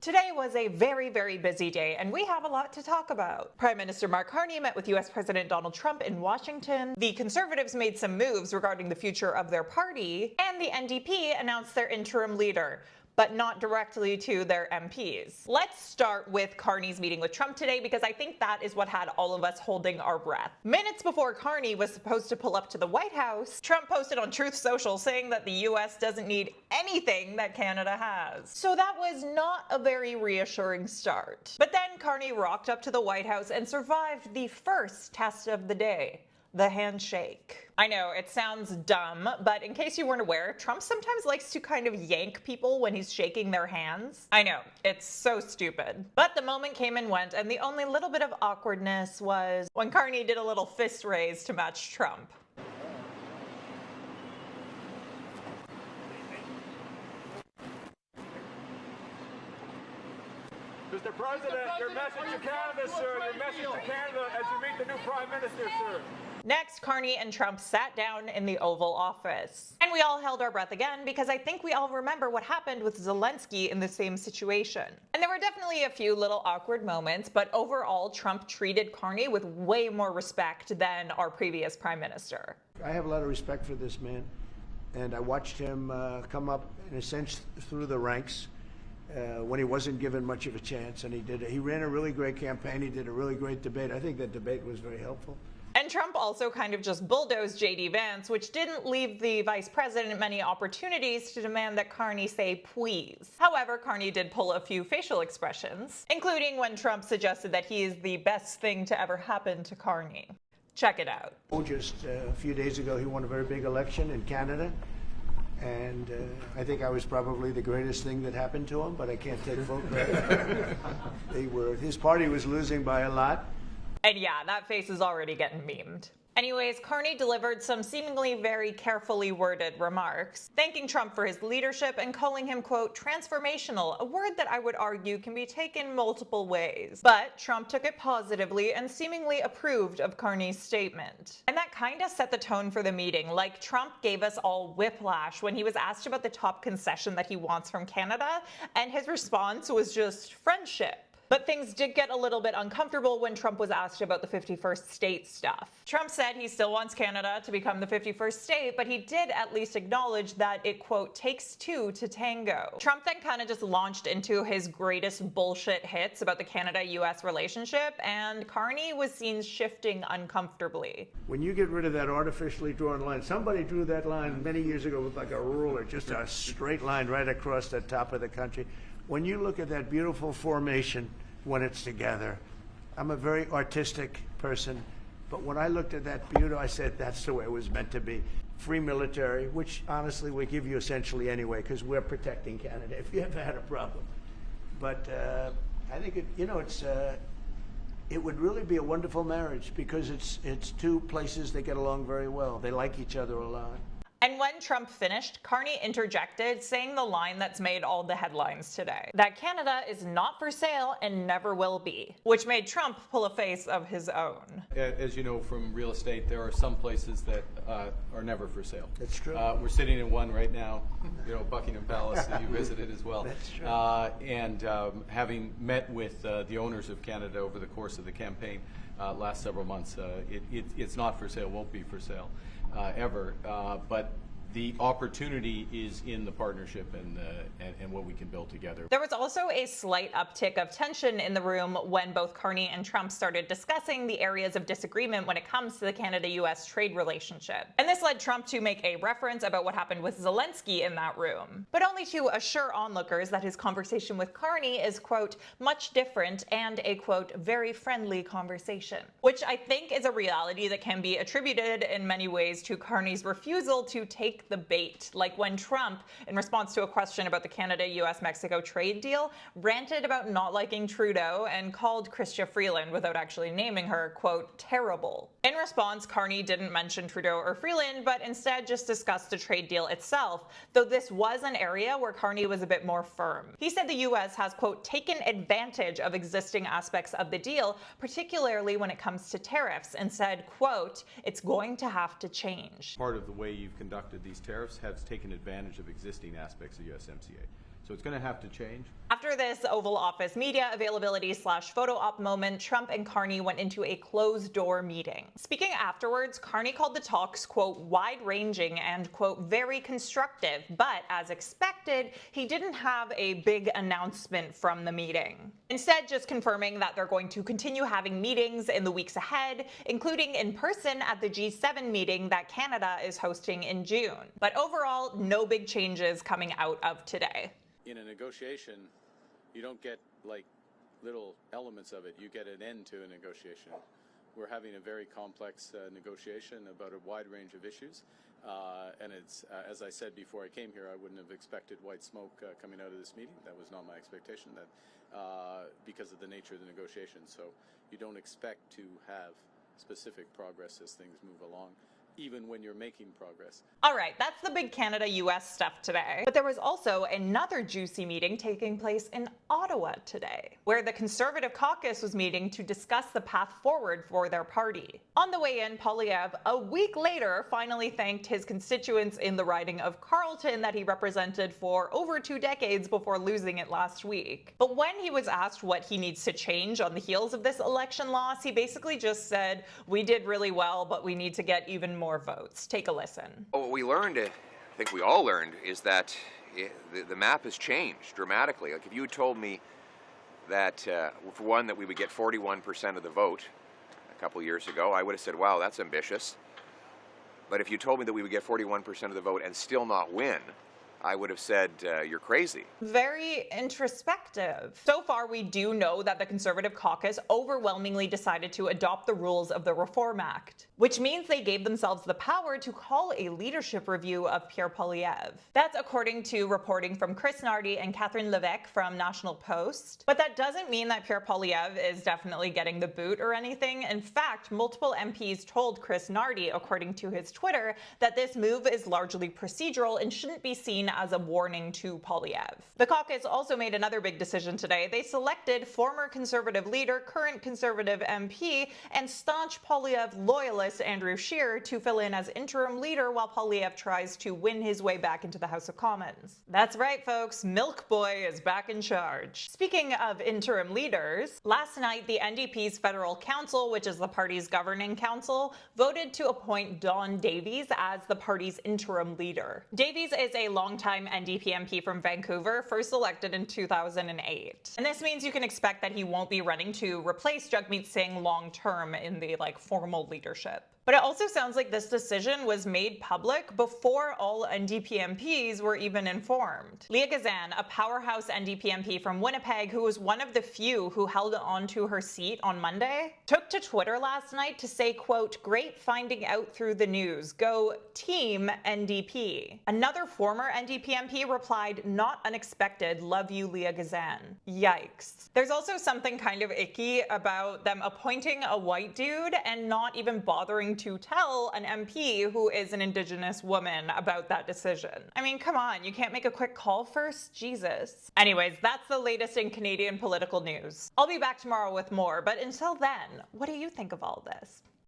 Today was a very, very busy day, and we have a lot to talk about. Prime Minister Mark Carney met with US President Donald Trump in Washington. The Conservatives made some moves regarding the future of their party, and the NDP announced their interim leader, but not directly to their MPs. Let's start with Carney's meeting with Trump today, because I think that is what had all of us holding our breath. Minutes before Carney was supposed to pull up to the White House, Trump posted on Truth Social saying that the US doesn't need anything that Canada has. So that was not a very reassuring start. But then Carney rocked up to the White House and survived the first test of the day. The handshake. I know, it sounds dumb, but in case you weren't aware, Trump sometimes likes to kind of yank people when he's shaking their hands. I know, it's so stupid. But the moment came and went, and the only little bit of awkwardness was when Carney did a little fist raise to match Trump. Mr. President, your message to Canada, sir. Your message to Canada as you meet the new Prime Minister, sir. Next, Carney and Trump sat down in the Oval Office. And we all held our breath again, because I think we all remember what happened with Zelensky in the same situation. And there were definitely a few little awkward moments, but overall, Trump treated Carney with way more respect than our previous Prime Minister. I have a lot of respect for this man, and I watched him come up, in a sense, through the ranks. When he wasn't given much of a chance, and he ran a really great campaign. He did a really great debate. I think that debate was very helpful. And Trump also kind of just bulldozed J.D. Vance, which didn't leave the vice president many opportunities to demand that Carney say please. However, Carney did pull a few facial expressions, including when Trump suggested that he is the best thing to ever happen to Carney. Check it out. Just a few days ago, he won a very big election in Canada. And I think I was probably the greatest thing that happened to him, but I can't take full credit. His party was losing by a lot. And yeah, that face is already getting memed. Anyways, Carney delivered some seemingly very carefully worded remarks, thanking Trump for his leadership and calling him, quote, transformational, a word that I would argue can be taken multiple ways. But Trump took it positively and seemingly approved of Carney's statement. And that kinda set the tone for the meeting, like Trump gave us all whiplash when he was asked about the top concession that he wants from Canada, and his response was just friendship. But things did get a little bit uncomfortable when Trump was asked about the 51st state stuff. Trump said he still wants Canada to become the 51st state, but he did at least acknowledge that it, quote, takes two to tango. Trump then kind of just launched into his greatest bullshit hits about the Canada-US relationship, and Carney was seen shifting uncomfortably. When you get rid of that artificially drawn line, somebody drew that line many years ago with like a ruler, just a straight line right across the top of the country. When you look at that beautiful formation when it's together, I'm a very artistic person, but when I looked at that beauty, I said that's the way it was meant to be. Free military, which honestly we give you essentially anyway, because we're protecting Canada if you ever had a problem. But I think it would really be a wonderful marriage, because it's two places that get along very well. They like each other a lot. And when Trump finished, Carney interjected, saying the line that's made all the headlines today, that Canada is not for sale and never will be, which made Trump pull a face of his own. As you know from real estate, there are some places that are never for sale. That's true. We're sitting in one right now, Buckingham Palace, that you visited as well. That's true. And having met with the owners of Canada over the course of the campaign last several months, it's not for sale, won't be for sale. Ever, but the opportunity is in the partnership and what we can build together. There was also a slight uptick of tension in the room when both Carney and Trump started discussing the areas of disagreement when it comes to the Canada-US trade relationship. And this led Trump to make a reference about what happened with Zelensky in that room, but only to assure onlookers that his conversation with Carney is, quote, much different and a, quote, very friendly conversation, which I think is a reality that can be attributed in many ways to Carney's refusal to take the bait, like when Trump, in response to a question about the Canada-US-Mexico trade deal, ranted about not liking Trudeau and called Chrystia Freeland, without actually naming her, quote, terrible. In response, Carney didn't mention Trudeau or Freeland, but instead just discussed the trade deal itself, though this was an area where Carney was a bit more firm. He said the US has, quote, taken advantage of existing aspects of the deal, particularly when it comes to tariffs, and said, quote, it's going to have to change. Part of the way you've conducted these tariffs has taken advantage of existing aspects of USMCA. So it's going to have to change. After this Oval Office media availability / photo op moment, Trump and Carney went into a closed-door meeting. Speaking afterwards, Carney called the talks, quote, wide-ranging and, quote, very constructive, but as expected, he didn't have a big announcement from the meeting. Instead, just confirming that they're going to continue having meetings in the weeks ahead, including in person at the G7 meeting that Canada is hosting in June. But overall, no big changes coming out of today. In a negotiation, you don't get like little elements of it. You get an end to a negotiation. We're having a very complex negotiation about a wide range of issues. And it's, as I said before I came here, I wouldn't have expected white smoke coming out of this meeting. That was not my expectation, that because of the nature of the negotiation. So you don't expect to have specific progress as things move along, even when you're making progress. All right, that's the big Canada-US stuff today. But there was also another juicy meeting taking place in Ottawa today, where the Conservative caucus was meeting to discuss the path forward for their party. On the way in, Poilievre, a week later, finally thanked his constituents in the riding of Carleton that he represented for over 2 decades before losing it last week. But when he was asked what he needs to change on the heels of this election loss, he basically just said, "We did really well, but we need to get even more votes." Take a listen. What we learned, I think we all learned, is that the map has changed dramatically. Like if you had told me that, for one, that we would get 41% of the vote a couple years ago, I would have said, wow, that's ambitious. But if you told me that we would get 41% of the vote and still not win, I would have said, you're crazy. Very introspective. So far, we do know that the Conservative caucus overwhelmingly decided to adopt the rules of the Reform Act, which means they gave themselves the power to call a leadership review of Pierre Poilievre. That's according to reporting from Chris Nardi and Catherine Levesque from National Post. But that doesn't mean that Pierre Poilievre is definitely getting the boot or anything. In fact, multiple MPs told Chris Nardi, according to his Twitter, that this move is largely procedural and shouldn't be seen as a warning to Poilievre. The caucus also made another big decision today. They selected former Conservative leader, current Conservative MP, and staunch Poilievre loyalist Andrew Scheer to fill in as interim leader while Poilievre tries to win his way back into the House of Commons. That's right, folks. Milk Boy is back in charge. Speaking of interim leaders, last night the NDP's Federal Council, which is the party's governing council, voted to appoint Don Davies as the party's interim leader. Davies is a longtime NDP MP from Vancouver, first elected in 2008. And this means you can expect that he won't be running to replace Jagmeet Singh long-term in the formal leadership. But it also sounds like this decision was made public before all NDP MPs were even informed. Leah Gazan, a powerhouse NDP MP from Winnipeg who was one of the few who held on to her seat on Monday, took to Twitter last night to say, quote, "Great finding out through the news. Go Team NDP." Another former NDP MP replied, "Not unexpected. Love you, Leah Gazan." Yikes. There's also something kind of icky about them appointing a white dude and not even bothering to tell an MP who is an Indigenous woman about that decision. I mean, come on, you can't make a quick call first? Jesus. Anyways, that's the latest in Canadian political news. I'll be back tomorrow with more, but until then, what do you think of all this?